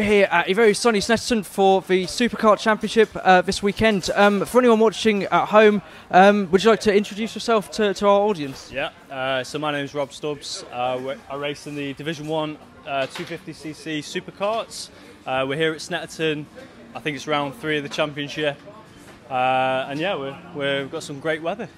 Here at a very sunny Snetterton for the SuperKart Championship this weekend. For anyone watching at home, would you like to introduce yourself to our audience? Yeah, so my name is Rob Stubbs. I race in the Division 1 250cc SuperKarts. We're here at Snetterton. I think it's round 3 of the championship. And yeah, we've got some great weather.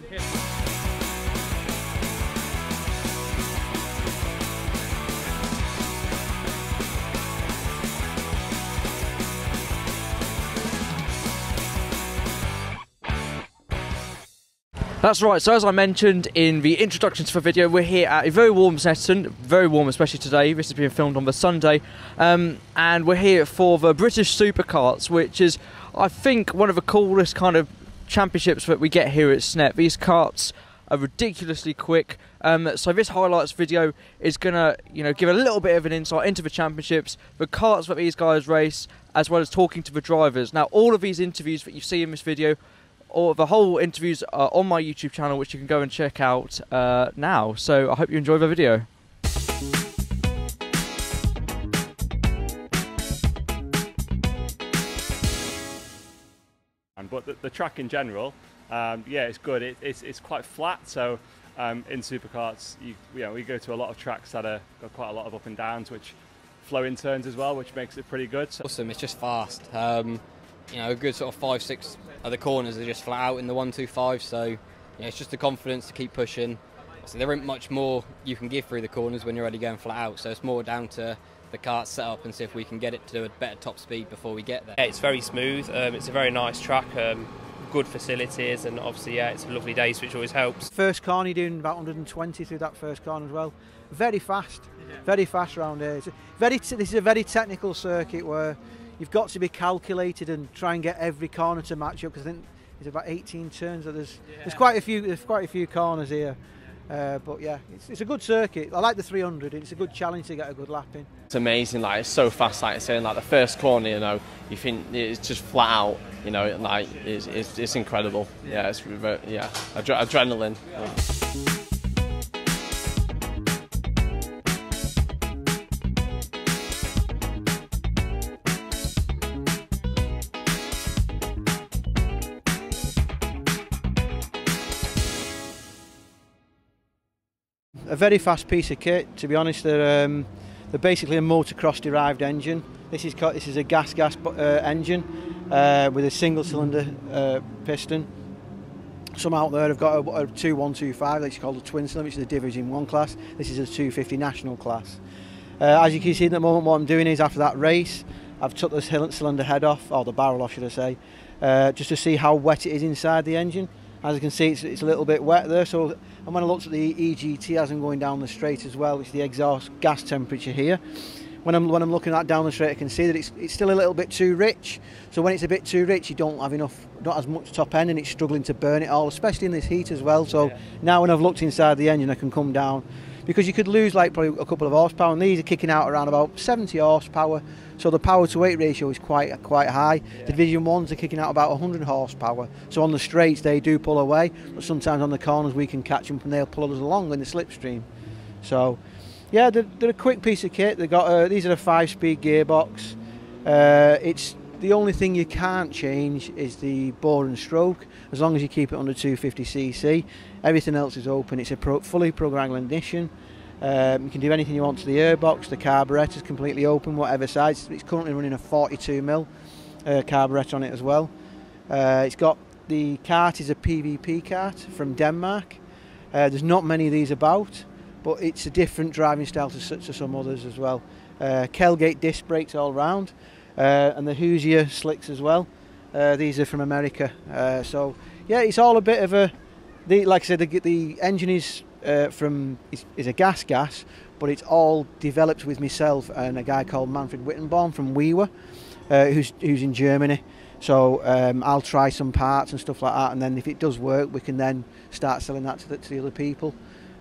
That's right, so as I mentioned in the introduction to the video, we're here at a very warm Snetterton, very warm especially today. This is being filmed on the Sunday, and we're here for the British SuperKarts, which is, I think, one of the coolest kind of championships that we get here at Snet. These karts are ridiculously quick, so this highlights video is gonna, give a little bit of an insight into the championships, the karts that these guys race, as well as talking to the drivers. Now, all of these interviews that you see in this video, or the whole interviews are on my YouTube channel, which you can go and check out now. So I hope you enjoy the video. But the track in general, yeah, it's good. It's quite flat. So in SuperKarts, we go to a lot of tracks that are got quite a lot of up and downs, which flow in turns as well, which makes it pretty good. Awesome. It's just fast. A good sort of 5-6 of the corners are just flat out in the 125, so it's just the confidence to keep pushing. So there isn't much more you can give through the corners when you're already going flat out, so it's more down to the kart setup and see if we can get it to do a better top speed before we get there. Yeah, it's very smooth, it's a very nice track, good facilities, and obviously it's a lovely day, which always helps. First corner, you're doing about 120 through that first corner as well. Very fast, very fast around here. This is a very technical circuit where you've got to be calculated and try and get every corner to match up, because I think it's about 18 turns. So there's quite a few corners here. But yeah, it's a good circuit. I like the 300. It's a good challenge to get a good lap in. It's amazing. Like, it's so fast. Like I saying, like the first corner, you think it's just flat out. Like it's incredible. Yeah, it's adrenaline. Yeah. A very fast piece of kit, to be honest. They're basically a motocross derived engine. This is a gas engine with a single cylinder piston. Some out there have got a 2125, that's called a twin cylinder, which is a Division 1 class. This is a 250 national class. As you can see at the moment, what I'm doing is, after that race, I've took the cylinder head off, or the barrel off should I say, just to see how wet it is inside the engine. As you can see, it's a little bit wet there. So, and when I looked at the EGT as I'm going down the straight as well, it's the exhaust gas temperature here. When I'm looking at down the straight, I can see that it's still a little bit too rich. So when it's a bit too rich, you don't have not as much top end, and it's struggling to burn it all, especially in this heat as well. So now when I've looked inside the engine, I can come down, because you could lose like probably a couple of horsepower, and these are kicking out around about 70 horsepower. So the power to weight ratio is quite high. The Division 1s are kicking out about 100 horsepower. So on the straights they do pull away, but sometimes on the corners we can catch them and they'll pull us along in the slipstream. So yeah, they're a quick piece of kit. They've got these are a 5-speed gearbox. It's the only thing you can't change is the bore and stroke, as long as you keep it under 250cc. Everything else is open. It's a fully programmable ignition. You can do anything you want to the airbox. The carburettor is completely open, whatever size. It's currently running a 42mm carburettor on it as well. It's got, the kart is a PVP kart from Denmark. There's not many of these about, but it's a different driving style to some others as well. Kelgate disc brakes all round, and the Hoosier slicks as well. These are from America. So yeah, it's all a bit of a, like I said, the engine is is a gas, but it's all developed with myself and a guy called Manfred Wittenborn from Weaver, who's in Germany. So I'll try some parts and stuff like that, and then if it does work, we can then start selling that to the other people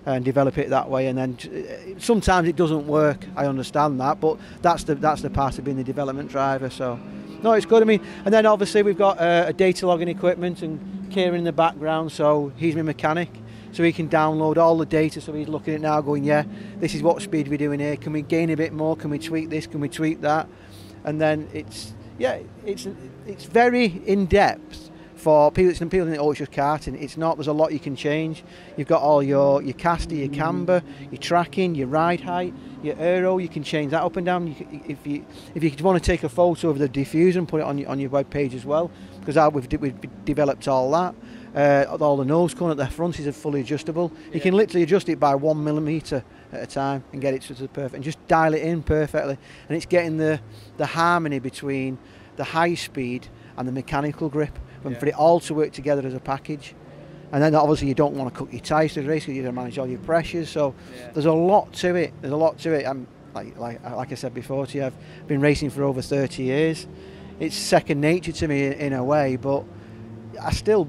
and develop it that way. And then sometimes it doesn't work, I understand that, but that's the part of being the development driver. So no, it's good. I mean, and then obviously we've got a data logging equipment, and Kieran in the background, so he's my mechanic. So he can download all the data, so he's looking at it now going, yeah, this is what speed we're doing here, can we gain a bit more, can we tweak this, can we tweak that? and then it's very in depth for people. People think, oh, it's just karting. It's not. There's a lot you can change. You've got all your caster, your camber, your tracking, your ride height, your aero. You can change that up and down. If you want to take a photo of the diffuser and put it on your web page as well, because we've developed all that. All the nose cone at the front is fully adjustable. You can literally adjust it by 1 millimetre at a time and get it to the perfect, and just dial it in perfectly. And it's getting the harmony between the high speed and the mechanical grip, and for it all to work together as a package. And then obviously you don't want to cook your tyres to the race, because you've got to manage all your pressures. So there's a lot to it. There's a lot to it. I'm like I said before to you, I've been racing for over 30 years. It's second nature to me in a way, but I still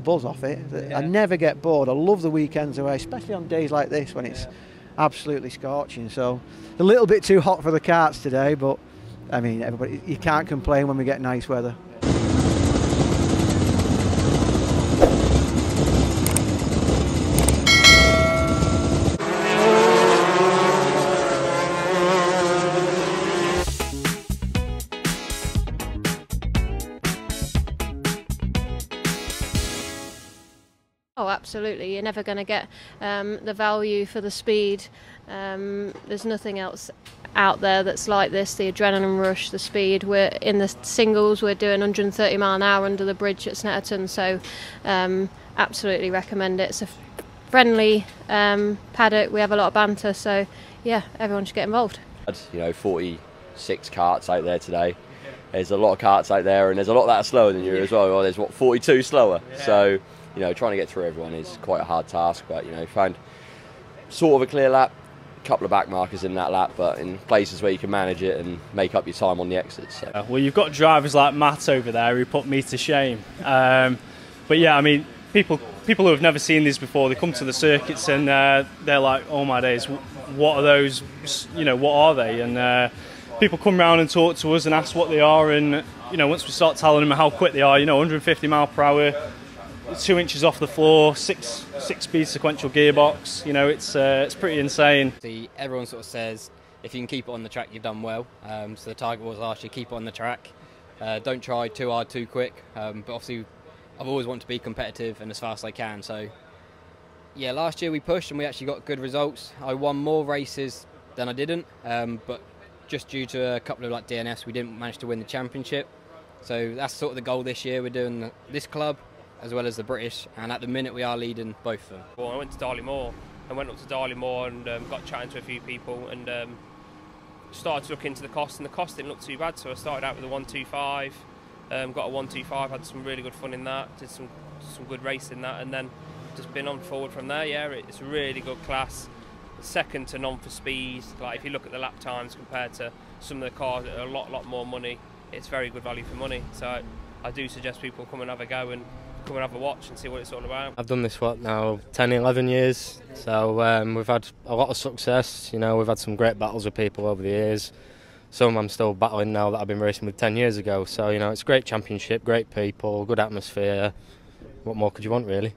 buzz off it. I never get bored. I love the weekends away, especially on days like this when it's absolutely scorching. So a little bit too hot for the karts today, but I mean, everybody, you can't complain when we get nice weather. Oh, absolutely. You're never going to get the value for the speed. There's nothing else out there that's like this. The adrenaline rush, the speed. We're in the singles, we're doing 130 mile an hour under the bridge at Snetterton, so absolutely recommend it. It's a friendly paddock. We have a lot of banter, so yeah, everyone should get involved. 46 karts out there today. There's a lot of karts out there, and there's a lot that are slower than you as well. Well, there's 42 slower. So trying to get through everyone is quite a hard task, but found sort of a clear lap, a couple of back markers in that lap, but in places where you can manage it and make up your time on the exits. So. Well, you've got drivers like Matt over there who put me to shame. But yeah, I mean, people who have never seen these before, they come to the circuits and they're like, oh my days, what are those? What are they? And people come round and talk to us and ask what they are, and once we start telling them how quick they are, 150 mile per hour. 2 inches off the floor, six speed sequential gearbox. It's pretty insane. Everyone sort of says if you can keep it on the track, you've done well. So the target was last year, keep it on the track. Don't try too hard, too quick. But obviously, I've always wanted to be competitive and as fast as I can. So yeah, last year we pushed and we actually got good results. I won more races than I didn't, but just due to a couple of DNFs, we didn't manage to win the championship. So that's sort of the goal this year. We're doing this club as well as the British, and at the minute we are leading both of them. Well, I went to Darley Moor. I went up to Darley Moor and got chatting to a few people, and started to look into the cost, and the cost didn't look too bad. So I started out with a 125, got a 125, had some really good fun in that, did some good racing in that, and then just been on forward from there. Yeah, it's a really good class. Second to none for speed. Like if you look at the lap times compared to some of the cars that are a lot more money, it's very good value for money. So I do suggest people come and have a go and come and have a watch and see what it's all about. I've done this now 10, 11 years, so we've had a lot of success. We've had some great battles with people over the years. Some I'm still battling now that I've been racing with 10 years ago. So it's a great championship, great people, good atmosphere. What more could you want, really?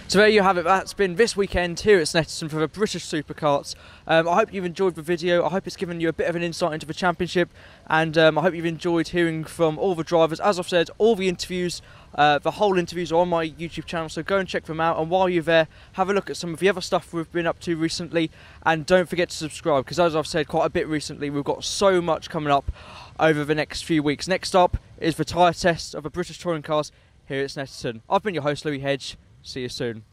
So there you have it. That's been this weekend here at Snetterton for the British SuperKarts. I hope you've enjoyed the video. I hope it's given you a bit of an insight into the championship, and I hope you've enjoyed hearing from all the drivers. As I've said, all the interviews, the whole interviews are on my YouTube channel, so go and check them out. And while you're there, have a look at some of the other stuff we've been up to recently, and don't forget to subscribe, because as I've said quite a bit recently, we've got so much coming up over the next few weeks. Next up is the tyre test of the British touring cars here at Snetterton. I've been your host, Louis Hedge. See you soon.